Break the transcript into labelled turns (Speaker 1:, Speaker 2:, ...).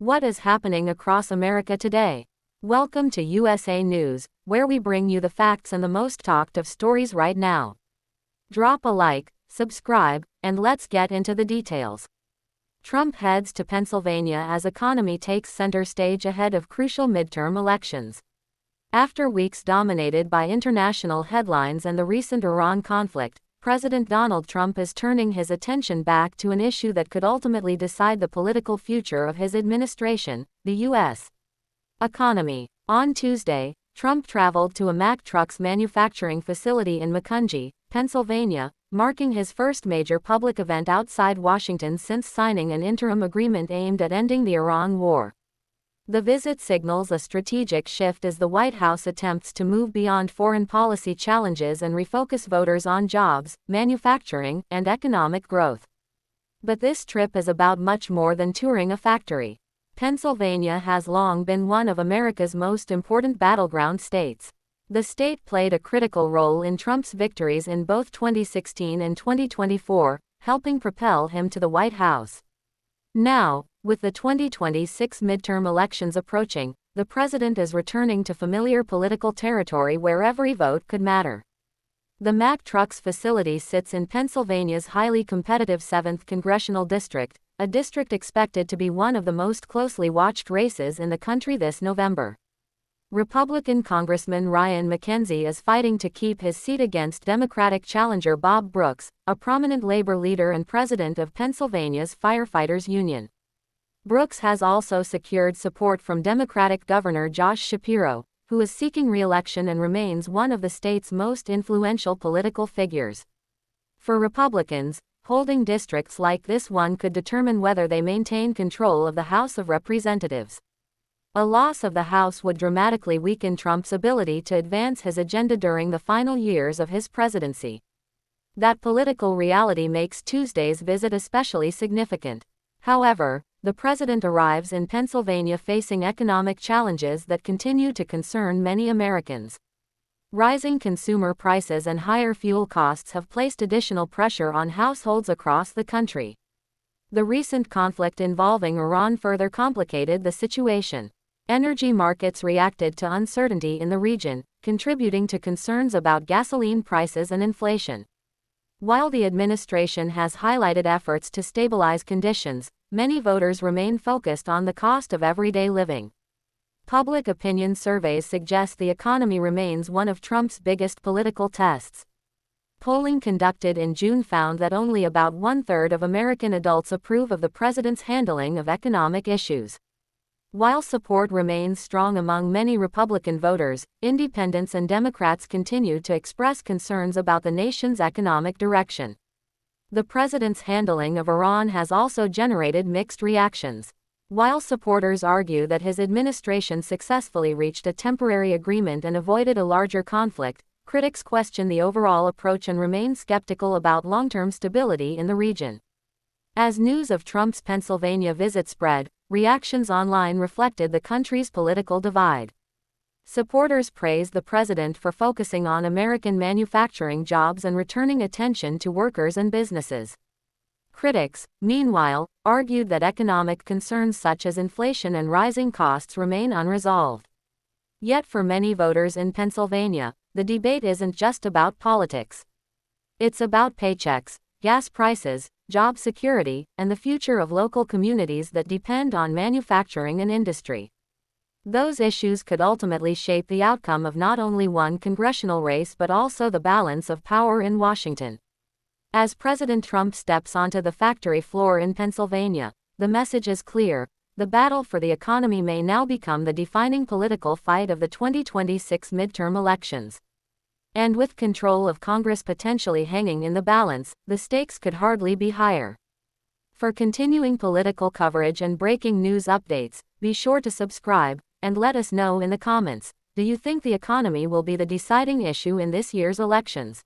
Speaker 1: What is happening across America today? Welcome to USA News, where we bring you the facts and the most talked of stories right now. Drop a like, subscribe, and let's get into the details. Trump heads to Pennsylvania as economy takes center stage ahead of crucial midterm elections. After weeks dominated by international headlines and the recent Iran conflict, President Donald Trump is turning his attention back to an issue that could ultimately decide the political future of his administration, the U.S. economy. On Tuesday, Trump traveled to a Mack Trucks manufacturing facility in Macungie, Pennsylvania, marking his first major public event outside Washington since signing an interim agreement aimed at ending the Iran war. The visit signals a strategic shift as the White House attempts to move beyond foreign policy challenges and refocus voters on jobs, manufacturing, and economic growth. But this trip is about much more than touring a factory. Pennsylvania has long been one of America's most important battleground states. The state played a critical role in Trump's victories in both 2016 and 2024, helping propel him to the White House. Now, with the 2026 midterm elections approaching, the president is returning to familiar political territory where every vote could matter. The Mack Trucks facility sits in Pennsylvania's highly competitive 7th congressional district, a district expected to be one of the most closely watched races in the country this November. Republican Congressman Ryan McKenzie is fighting to keep his seat against Democratic challenger Bob Brooks, a prominent labor leader and president of Pennsylvania's Firefighters Union. Brooks has also secured support from Democratic Governor Josh Shapiro, who is seeking re-election and remains one of the state's most influential political figures. For Republicans, holding districts like this one could determine whether they maintain control of the House of Representatives. A loss of the House would dramatically weaken Trump's ability to advance his agenda during the final years of his presidency. That political reality makes Tuesday's visit especially significant. However, the president arrives in Pennsylvania facing economic challenges that continue to concern many Americans. Rising consumer prices and higher fuel costs have placed additional pressure on households across the country. The recent conflict involving Iran further complicated the situation. Energy markets reacted to uncertainty in the region, contributing to concerns about gasoline prices and inflation. While the administration has highlighted efforts to stabilize conditions, many voters remain focused on the cost of everyday living. Public opinion surveys suggest the economy remains one of Trump's biggest political tests. Polling conducted in June found that only about one-third of American adults approve of the president's handling of economic issues. While support remains strong among many Republican voters, independents and Democrats continue to express concerns about the nation's economic direction. The president's handling of Iran has also generated mixed reactions. While supporters argue that his administration successfully reached a temporary agreement and avoided a larger conflict, critics question the overall approach and remain skeptical about long-term stability in the region. As news of Trump's Pennsylvania visit spread, reactions online reflected the country's political divide. Supporters praised the president for focusing on American manufacturing jobs and returning attention to workers and businesses. Critics, meanwhile, argued that economic concerns such as inflation and rising costs remain unresolved. Yet for many voters in Pennsylvania, the debate isn't just about politics. It's about paychecks, gas prices, job security, and the future of local communities that depend on manufacturing and industry. Those issues could ultimately shape the outcome of not only one congressional race but also the balance of power in Washington. As President Trump steps onto the factory floor in Pennsylvania, the message is clear: the battle for the economy may now become the defining political fight of the 2026 midterm elections. And with control of Congress potentially hanging in the balance, the stakes could hardly be higher. For continuing political coverage and breaking news updates, be sure to subscribe, and let us know in the comments, do you think the economy will be the deciding issue in this year's elections?